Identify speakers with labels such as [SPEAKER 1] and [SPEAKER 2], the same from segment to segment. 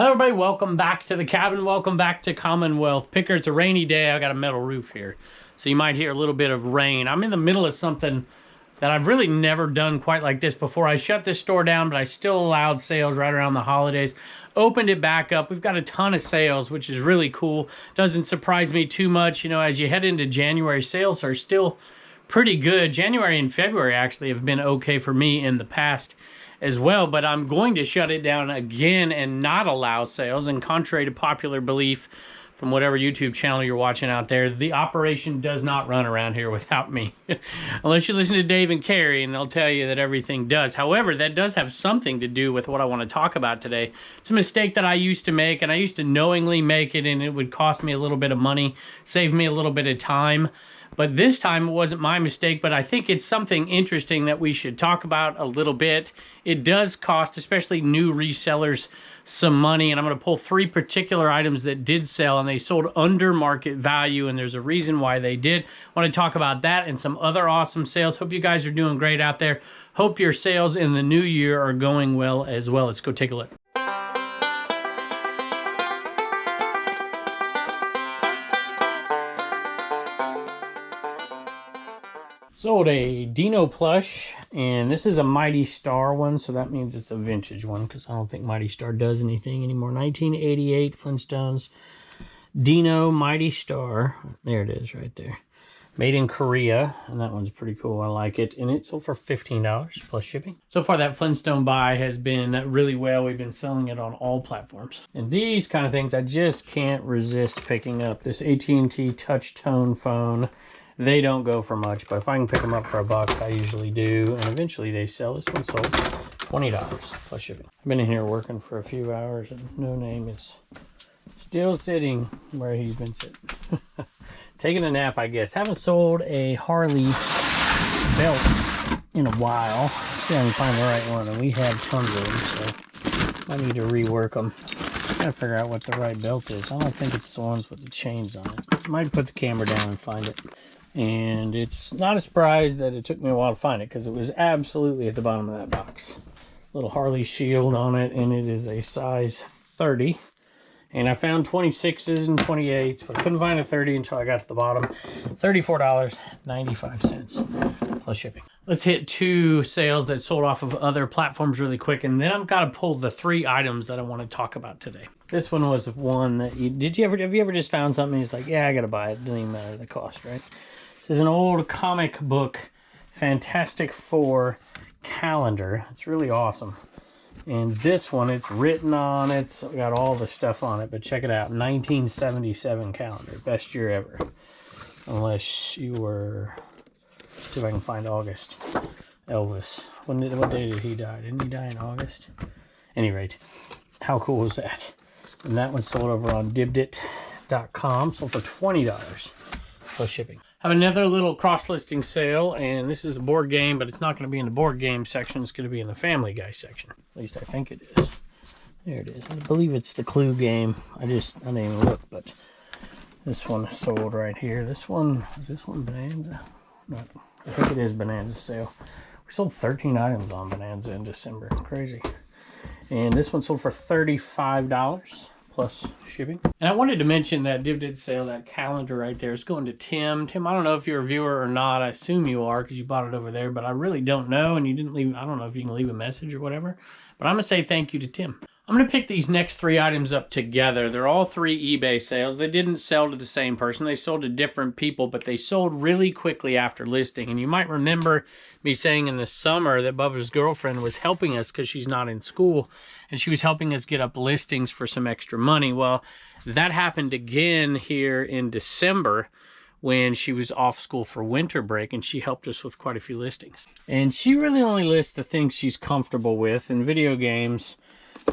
[SPEAKER 1] Hello everybody, welcome back to the cabin, welcome back to Commonwealth. Picker, it's a rainy day, I got a metal roof here, so you might hear a little bit of rain. I'm in the middle of something that I've really never done quite like this before. I shut this store down, but I still allowed sales right around the holidays. Opened it back up. We've got a ton of sales, which is really cool. Doesn't surprise me too much. You know, as you head into January, sales are still pretty good. January and February actually have been okay for me in the past as well, but I'm going to shut it down again and not allow sales. And contrary to popular belief from whatever YouTube channel you're watching out there, the operation does not run around here without me. Unless you listen to Dave and Carrie, and they'll tell you that everything does. However, that does have something to do with what I want to talk about today. It's a mistake that I used to make, and I used to knowingly make it, and it would cost me a little bit of money, save me a little bit of time. But this time it wasn't my mistake, but I think it's something interesting that we should talk about a little bit. It does cost, especially new resellers, some money, and I'm going to pull 3 particular items that did sell, and they sold under market value, and there's a reason why they did. I want to talk about that and some other awesome sales. Hope you guys are doing great out there. Hope your sales in the new year are going well as well. Let's go take a look. Sold a Dino plush, and this is a Mighty Star one, so that means it's a vintage one because I don't think Mighty Star does anything anymore. 1988 Flintstones Dino Mighty Star. There it is right there. Made in Korea, and that one's pretty cool. I like it. And it sold for $15 plus shipping. So far, that Flintstone buy has been really well. We've been selling it on all platforms. And these kind of things, I just can't resist picking up. This AT&T touch tone phone. They don't go for much, but if I can pick them up for $1, I usually do. And eventually they sell. This one sold $20 plus shipping. I've been in here working for a few hours, and No Name is still sitting where he's been sitting. Taking a nap, I guess. Haven't sold a Harley belt in a while. See if I can find the right one. And we have tons of them, so I need to rework them. Gotta figure out what the right belt is. I don't think it's the ones with the chains on it. Might put the camera down and find it. And it's not a surprise that it took me a while to find it, because it was absolutely at the bottom of that box. Little Harley shield on it, and it is a size 30. And I found 26s and 28s, but I couldn't find a 30 until I got to the bottom. $34.95 plus shipping. Let's hit 2 sales that sold off of other platforms really quick, and then I've got to pull the 3 items that I want to talk about today. This one was one that have you ever just found something and it's like, yeah, I got to buy it. It doesn't even matter the cost, right? This is an old comic book Fantastic Four calendar. It's really awesome. And this one, it's written on it. It's got all the stuff on it. But check it out. 1977 calendar. Best year ever. Unless you were... Let's see if I can find August. Elvis. What day did he die? Didn't he die in August? At any rate, how cool was that? And that one sold over on dibdit.com. Sold for $20 plus shipping. I have another little cross-listing sale, and this is a board game, but it's not going to be in the board game section. It's going to be in the Family Guy section. At least I think it is. There it is. I believe it's the Clue game. I didn't even look, but this one is sold right here. This one, is this one Bonanza? No, I think it is Bonanza sale. We sold 13 items on Bonanza in December. Crazy. And this one sold for $35. Plus shipping. And I wanted to mention that Dibdit sale, that calendar right there, is going to Tim. Tim, I don't know if you're a viewer or not. I assume you are because you bought it over there, but I really don't know, and you didn't leave, I don't know if you can leave a message or whatever, but I'm going to say thank you to Tim. I'm going to pick these next 3 items up together. They're all 3 eBay sales. They didn't sell to the same person. They sold to different people, but they sold really quickly after listing. And you might remember me saying in the summer that Bubba's girlfriend was helping us because she's not in school, and she was helping us get up listings for some extra money. Well, that happened again here in December when she was off school for winter break, and she helped us with quite a few listings. And she really only lists the things she's comfortable with, and video games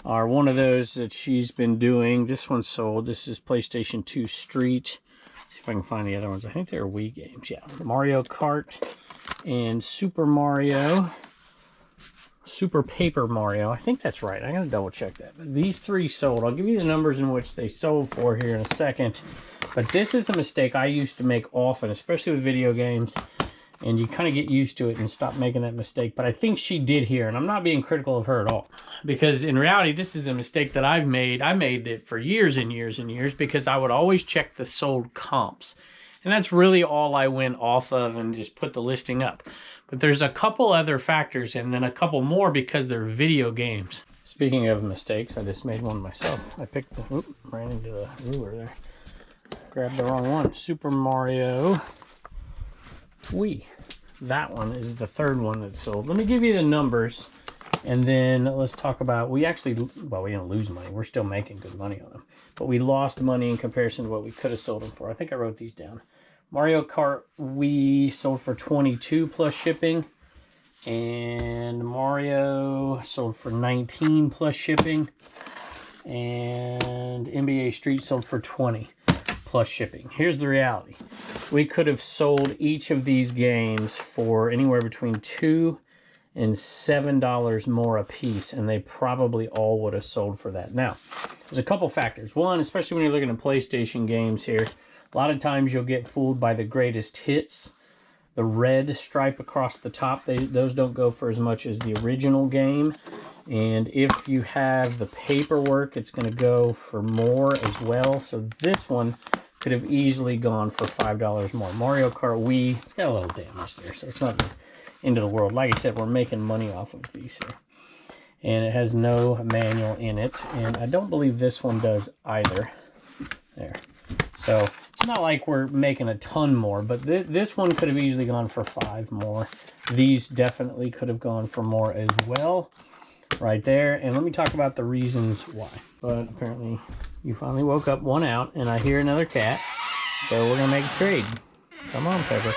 [SPEAKER 1] are one of those that she's been doing. This one sold. This is PlayStation 2 Street. Let's see if I can find the other ones. I think they're Wii games. Yeah, Mario Kart and Super Paper Mario. I think that's right. I gotta double check that. But these 3 sold. I'll give you the numbers in which they sold for here in a second. But this is a mistake I used to make often, especially with video games. And you kind of get used to it and stop making that mistake. But I think she did here, and I'm not being critical of her at all. Because in reality, this is a mistake that I've made. I made it for years and years and years because I would always check the sold comps. And that's really all I went off of and just put the listing up. But there's a couple other factors and then a couple more because they're video games. Speaking of mistakes, I just made one myself. I picked the, ran into the ruler there. Grabbed the wrong one. Super Mario Wii. That one is the third one that's sold. Let me give you the numbers, and then let's talk about, we actually, well, we didn't lose money. We're still making good money on them. But we lost money in comparison to what we could have sold them for. I think I wrote these down. Mario Kart Wii sold for $22 plus shipping. And Mario sold for $19 plus shipping. And NBA Street sold for $20 plus shipping. Here's the reality. We could have sold each of these games for anywhere between $2 and $7 more a piece, and they probably all would have sold for that. Now, there's a couple factors. One, especially when you're looking at PlayStation games here, a lot of times you'll get fooled by the greatest hits. The red stripe across the top, those don't go for as much as the original game. And if you have the paperwork, it's going to go for more as well. So this one could have easily gone for $5 more. Mario Kart Wii, it's got a little damage there, so it's not the end of the world. Like I said, we're making money off of these here. And it has no manual in it. And I don't believe this one does either. There. So it's not like we're making a ton more, but this one could have easily gone for $5 more. These definitely could have gone for more as well. Right there. And let me talk about the reasons why. But apparently you finally woke up, one out, and I hear another cat. So we're going to make a trade. Come on, Pepper.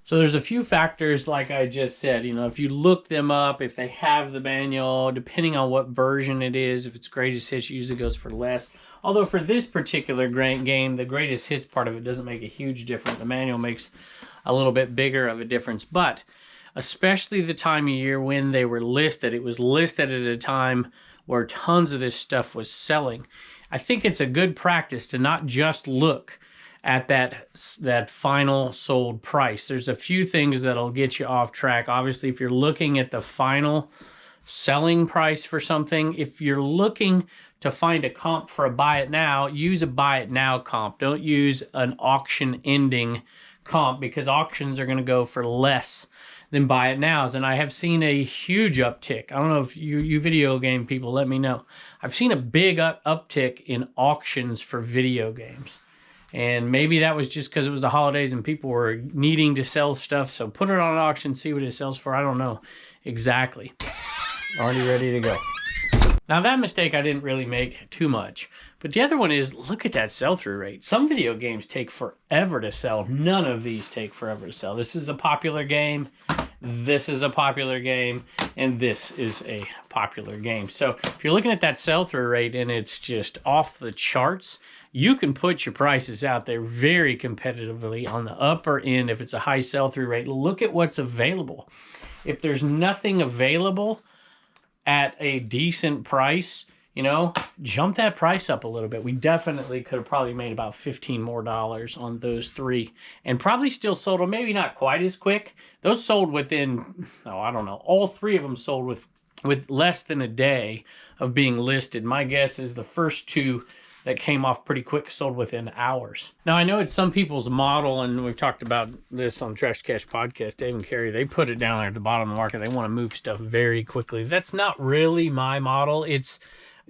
[SPEAKER 1] So there's a few factors, like I just said. You know, if you look them up, if they have the manual, depending on what version it is, if it's greatest hits, usually goes for less. Although for this particular game, the greatest hits part of it doesn't make a huge difference. The manual makes a little bit bigger of a difference. But especially the time of year when they were listed, it was listed at a time where tons of this stuff was selling. I think it's a good practice to not just look at that final sold price. There's a few things that'll get you off track. Obviously, if you're looking at the final selling price for something, if you're looking to find a comp for a buy it now, use a buy it now comp. Don't use an auction ending comp, because auctions are going to go for less than buy it nows. And I have seen a huge uptick. I don't know if you video game people, let me know. I've seen a big uptick in auctions for video games. And maybe that was just because it was the holidays and people were needing to sell stuff. So put it on an auction, see what it sells for. I don't know exactly. Already ready to go. Now that mistake I didn't really make too much. But the other one is, look at that sell-through rate. Some video games take forever to sell. None of these take forever to sell. This is a popular game. This is a popular game. And this is a popular game. So if you're looking at that sell-through rate and it's just off the charts, you can put your prices out there very competitively on the upper end. If it's a high sell-through rate, look at what's available. If there's nothing available at a decent price, you know, jump that price up a little bit. We definitely could have probably made about $15 more on those three and probably still sold them, maybe not quite as quick. Those sold within, oh, I don't know, all three of them sold with less than a day of being listed. My guess is the first two that came off pretty quick sold within hours. Now, I know it's some people's model, and we've talked about this on Trash Cash Podcast, Dave and Carrie, they put it down there at the bottom of the market. They want to move stuff very quickly. That's not really my model. It's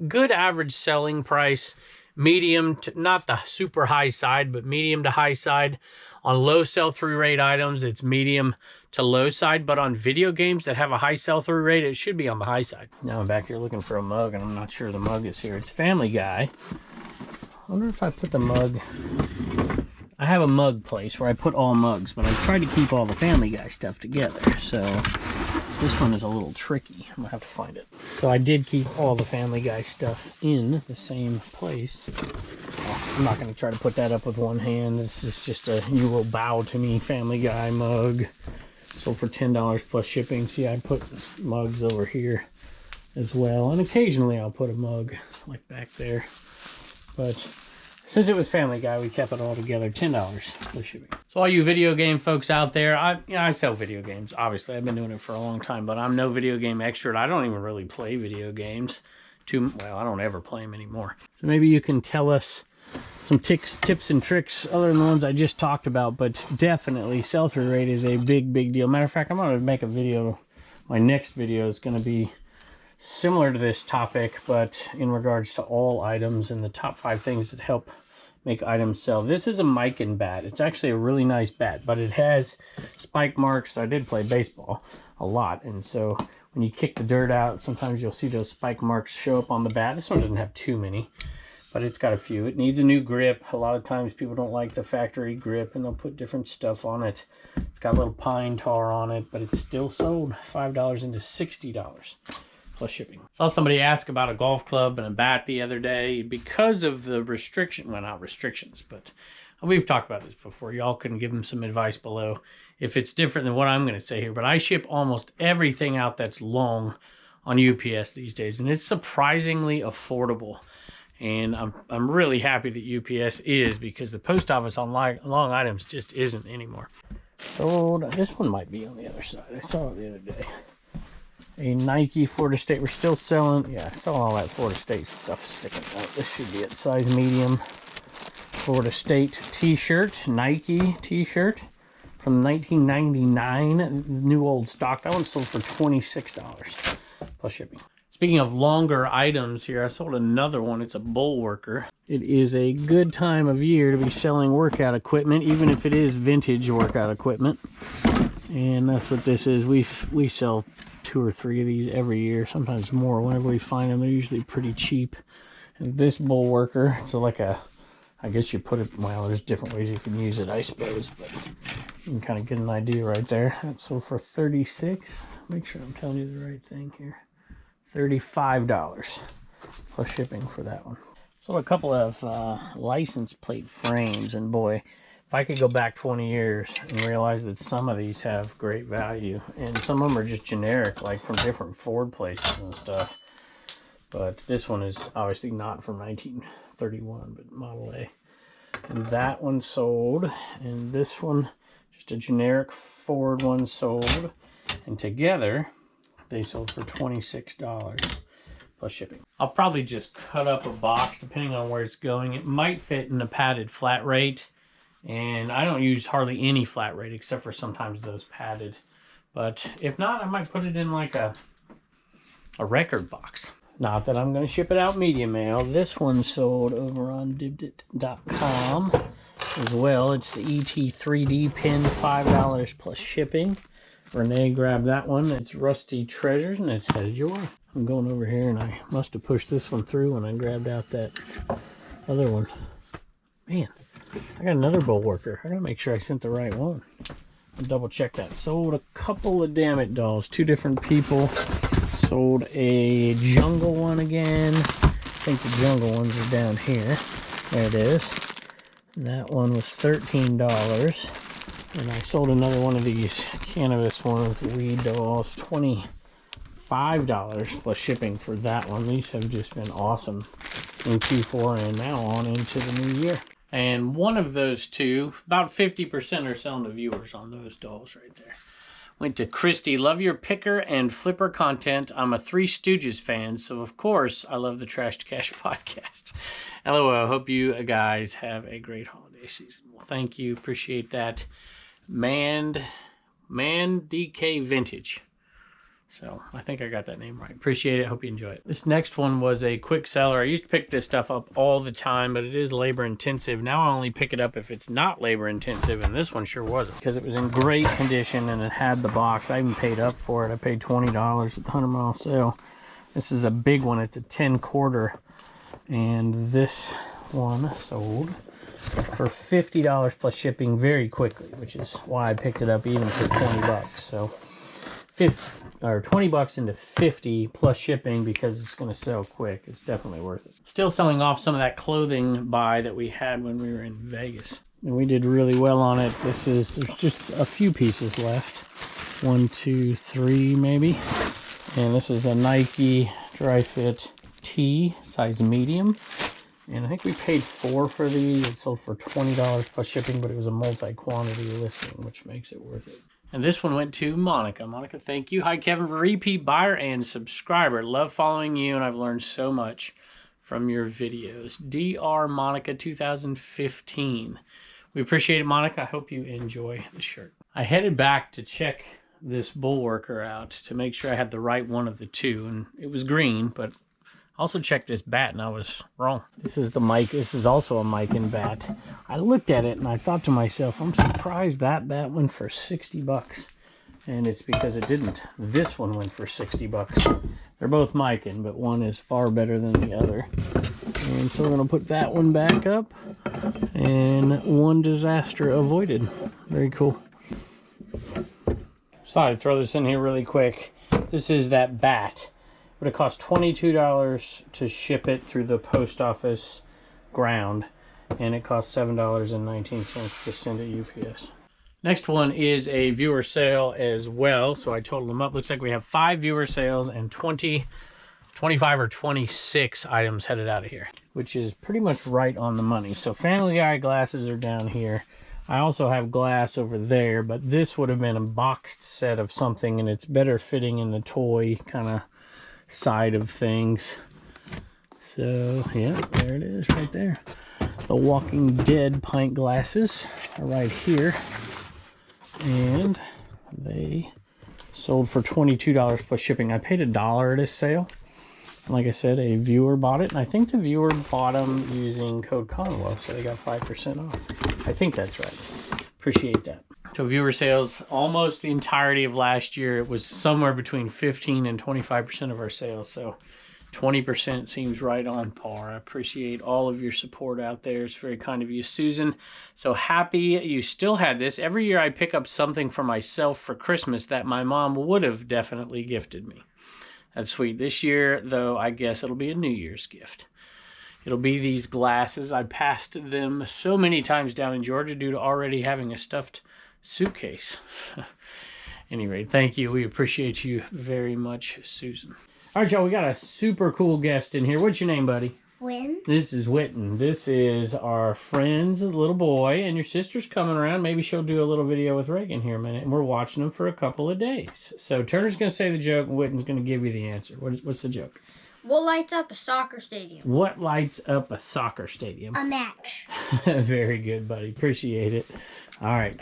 [SPEAKER 1] good average selling price, medium to, not the super high side, but medium to high side. On low sell-through rate items, it's medium to low side, but on video games that have a high sell-through rate, it should be on the high side. Now I'm back here looking for a mug, and I'm not sure the mug is here. It's Family Guy. I wonder if I put the mug... I have a mug place where I put all mugs, but I tried to keep all the Family Guy stuff together, so this one is a little tricky. I'm gonna have to find it. So I did keep all the Family Guy stuff in the same place. So I'm not gonna try to put that up with one hand. This is just a "you will bow to me" Family Guy mug. Sold for $10 plus shipping. See, I put mugs over here as well, and occasionally I'll put a mug like back there. But Since it was Family Guy, we kept it all together, $10 for shipping. So all you video game folks out there, I sell video games. Obviously, I've been doing it for a long time, but I'm no video game expert. I don't even really play video games. Well, I don't ever play them anymore. So maybe you can tell us some tips and tricks other than the ones I just talked about, but definitely sell-through rate is a big deal. Matter of fact, I'm going to make a video. My next video is going to be similar to this topic, but in regards to all items and the top 5 things that help make items sell. This is a mica bat. It's actually a really nice bat, but it has spike marks. I did play baseball a lot, and so when you kick the dirt out, sometimes you'll see those spike marks show up on the bat. This one doesn't have too many, but it's got a few. It needs a new grip. A lot of times people don't like the factory grip, and they'll put different stuff on it. It's got a little pine tar on it, but it's still sold $5 into $60 plus shipping. Saw somebody ask about a golf club and a bat the other day because of the restriction. Well, not restrictions, but we've talked about this before. Y'all can give them some advice below if it's different than what I'm going to say here. But I ship almost everything out that's long on UPS these days, and it's surprisingly affordable. And I'm really happy that UPS is, because the post office on long items just isn't anymore. So this one might be on the other side. I saw it the other day. A Nike Florida State. We're still selling. Yeah, I saw all that Florida State stuff sticking out. This should be it. Size medium. Florida State t-shirt. Nike t-shirt from 1999. New old stock. That one sold for $26 plus shipping. Speaking of longer items here, I sold another one. It's a Bulwarker. It is a good time of year to be selling workout equipment, even if it is vintage workout equipment. And that's what this is. We sell 2 or 3 of these every year, sometimes more. Whenever we find them, they're usually pretty cheap. And this Bulwarker, it's like a, I guess you put it, well, there's different ways you can use it, I suppose, but you can kind of get an idea right there. That's sold for $36. Make sure I'm telling you the right thing here. $35 plus shipping for that one. Sold a couple of license plate frames, and boy, if I could go back 20 years and realize that some of these have great value, and some of them are just generic, like from different Ford places and stuff. But this one is obviously not from 1931, but Model A. And that one sold, and this one, just a generic Ford one, sold. And together, they sold for $26 plus shipping. I'll probably just cut up a box depending on where it's going. It might fit in a padded flat rate. And I don't use hardly any flat rate except for sometimes those padded. But if not, I might put it in like a record box. Not that I'm going to ship it out medium mail. This one sold over on dibdit.com as well. It's the ET3D pin, $5 plus shipping. Renee grabbed that one. It's Rusty Treasures, and it's headed your way. I'm going over here, and I must have pushed this one through when I grabbed out that other one. Man. I got another Bulwarker. I gotta make sure I sent the right one. I'll double check that. Sold a couple of Damn It dolls. 2 different people. Sold a jungle one again. I think the jungle ones are down here. There it is. And that one was $13. And I sold another one of these cannabis ones, the weed dolls, $25 plus shipping for that one. These have just been awesome in Q4 and now on into the new year. And one of those 2, about 50% are selling to viewers on those dolls right there. Went to Christy. Love your picker and flipper content. I'm a Three Stooges fan, so of course I love the Trash to Cash podcast. LOL. Hope you guys have a great holiday season. Well, thank you. Appreciate that. Man DK Vintage. So I think I got that name right. Appreciate it. Hope you enjoy it. This next one was a quick seller. I used to pick this stuff up all the time, but it is labor intensive. Now I only pick it up if it's not labor intensive, and this one sure wasn't, because it was in great condition and it had the box. I even paid up for it. I paid $20 at the 100 mile sale. This is a big one. It's a 10 quarter, and this one sold for $50 plus shipping very quickly, which is why I picked it up even for 20 bucks. So 20 bucks into 50 plus shipping, because it's going to sell quick. It's definitely worth it. Still selling off some of that clothing buy that we had when we were in Vegas, and we did really well on it. There's just a few pieces left. 1, 2, 3 maybe. And this is a Nike dry fit tee, size medium. And I think we paid $4 for these. It sold for $20 plus shipping, but it was a multi-quantity listing, which makes it worth it. And this one went to Monica. Monica, thank you. Hi, Kevin, repeat buyer and subscriber. Love following you, and I've learned so much from your videos. DR Monica 2015. We appreciate it, Monica. I hope you enjoy the shirt. I headed back to check this bull worker out to make sure I had the right one of the two, and it was green, but I also checked this bat and I was wrong. This is the mic. This is also a mic and bat. I looked at it and I thought to myself, I'm surprised that went for 60 bucks. And it's because it didn't. This one went for 60 bucks. They're both micing, but one is far better than the other. And so we're gonna put that one back up, and one disaster avoided. Very cool. Just thought I'd throw this in here really quick. This is that bat. It would have cost $22 to ship it through the post office ground, and it cost $7.19 to send it UPS. Next one is a viewer sale as well, so I totaled them up. Looks like we have 5 viewer sales and 25 or 26 items headed out of here, which is pretty much right on the money. So Family Guy glasses are down here. I also have glass over there, but this would have been a boxed set of something, and it's better fitting in the toy kind of side of things. So yeah, there it is right there. The Walking Dead pint glasses are right here, and they sold for $22 plus shipping. I paid $1 at this sale. Like I said, a viewer bought it, and I think the viewer bought them using code Commonwealth, so they got 5% off. I think that's right. Appreciate that. So viewer sales, almost the entirety of last year. It was somewhere between 15 and 25% of our sales, so 20% seems right on par. I appreciate all of your support out there. It's very kind of you, Susan. So happy you still had this. Every year I pick up something for myself for Christmas that my mom would have definitely gifted me. That's sweet. This year, though, I guess it'll be a New Year's gift. It'll be these glasses. I passed them so many times down in Georgia due to already having a stuffed suitcase. Anyway, thank you. We appreciate you very much, Susan. All right, y'all, we got a super cool guest in here. What's your name, buddy?
[SPEAKER 2] Witten.
[SPEAKER 1] This is Witten. This is our friend's little boy, and your sister's coming around. Maybe she'll do a little video with Reagan here in a minute, and we're watching them for a couple of days. So Turner's going to say the joke, and Witten's going to give you the answer. What's the joke?
[SPEAKER 2] What lights up a soccer stadium?
[SPEAKER 1] What lights up a soccer stadium?
[SPEAKER 2] A match.
[SPEAKER 1] Very good, buddy. Appreciate it. All right.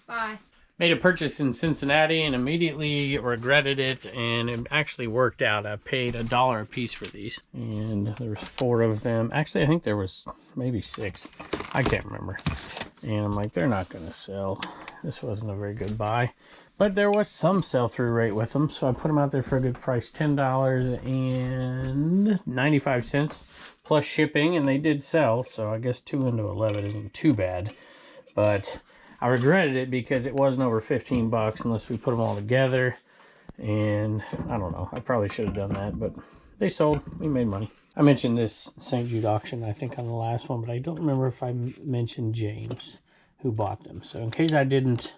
[SPEAKER 2] Bye.
[SPEAKER 1] Made a purchase in Cincinnati and immediately regretted it, and it actually worked out. I paid $1 a piece for these, and there was 4 of them. Actually, I think there was maybe 6. I can't remember. And I'm like, they're not going to sell. This wasn't a very good buy. But there was some sell-through rate with them, so I put them out there for a good price, $10.95 plus shipping, and they did sell, so I guess 2 into 11 isn't too bad. But I regretted it because it wasn't over 15 bucks unless we put them all together, and I don't know, I probably should have done that, but they sold. We made money. I mentioned this St. Jude auction, I think, on the last one, but I don't remember if I mentioned James, who bought them. So in case I didn't,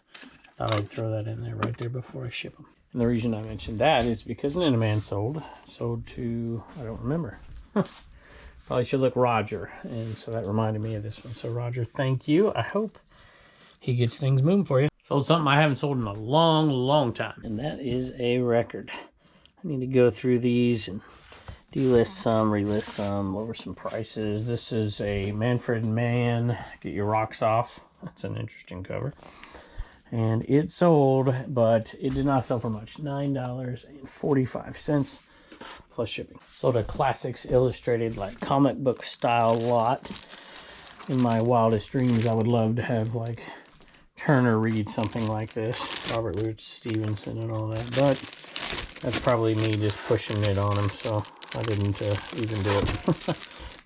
[SPEAKER 1] I thought I'd throw that in there right there before I ship them. And the reason I mentioned that is because then a man sold to, I don't remember. Probably should look Roger, and so that reminded me of this one. So Roger, thank you. I hope he gets things moving for you. Sold something I haven't sold in a long, long time, and that is a record. I need to go through these and delist some, relist some, lower some prices. This is a Manfred Mann, Get Your Rocks Off. That's an interesting cover. And it sold, but it did not sell for much. $9.45 plus shipping. Sold a Classics Illustrated, like comic book style lot. In my wildest dreams, I would love to have like Turner read something like this. Robert Louis Stevenson and all that. But that's probably me just pushing it on him, so I didn't even do it.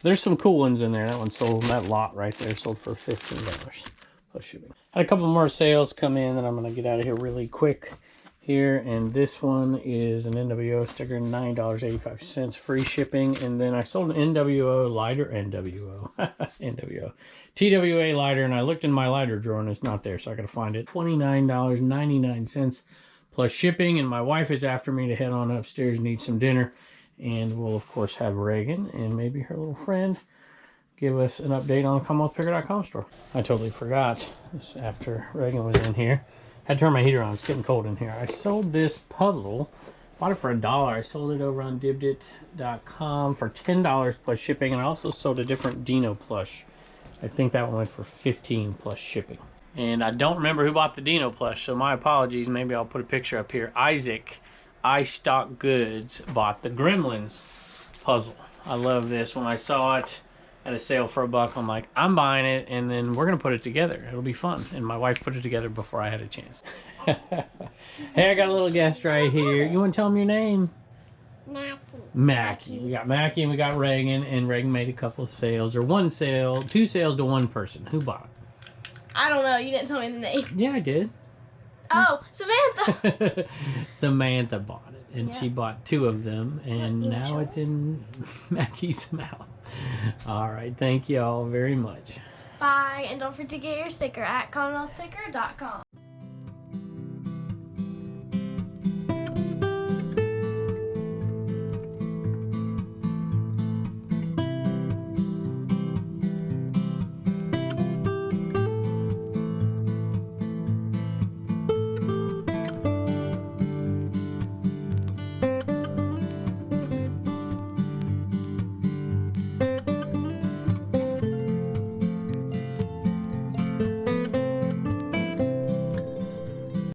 [SPEAKER 1] There's some cool ones in there. That one sold, that lot right there sold for $15 plus shipping. Had a couple more sales come in that I'm going to get out of here really quick here. And this one is an NWO sticker, $9.85 free shipping. And then I sold an NWO lighter, NWO, TWA lighter. And I looked in my lighter drawer and it's not there, so I got to find it. $29.99 plus shipping. And my wife is after me to head on upstairs and eat some dinner. And we'll, of course, have Reagan and maybe her little friend give us an update on the CommonwealthPicker.com store. I totally forgot this after Reagan was in here. Had to turn my heater on. It's getting cold in here. I sold this puzzle. Bought it for $1. I sold it over on dibdit.com for $10 plus shipping. And I also sold a different Dino plush. I think that one went for $15 plus shipping. And I don't remember who bought the Dino plush, so my apologies. Maybe I'll put a picture up here. Isaac, I Stock Goods, bought the Gremlins puzzle. I love this. When I saw it at a sale for $1, I'm like, I'm buying it, and then we're going to put it together. It'll be fun. And my wife put it together before I had a chance. Hey, I got a little guest right here. You want to tell them your name? Mackie. We got Mackie and we got Reagan, and Reagan made a couple of sales, or one sale, 2 sales to one person. Who bought it?
[SPEAKER 2] I don't know. You didn't tell me the name.
[SPEAKER 1] Yeah, I did.
[SPEAKER 2] Oh, Samantha.
[SPEAKER 1] Samantha bought it, and she bought 2 of them, and now it's in Mackie's mouth. All right, thank you all very much.
[SPEAKER 2] Bye, and don't forget to get your sticker at CommonwealthPicker.com.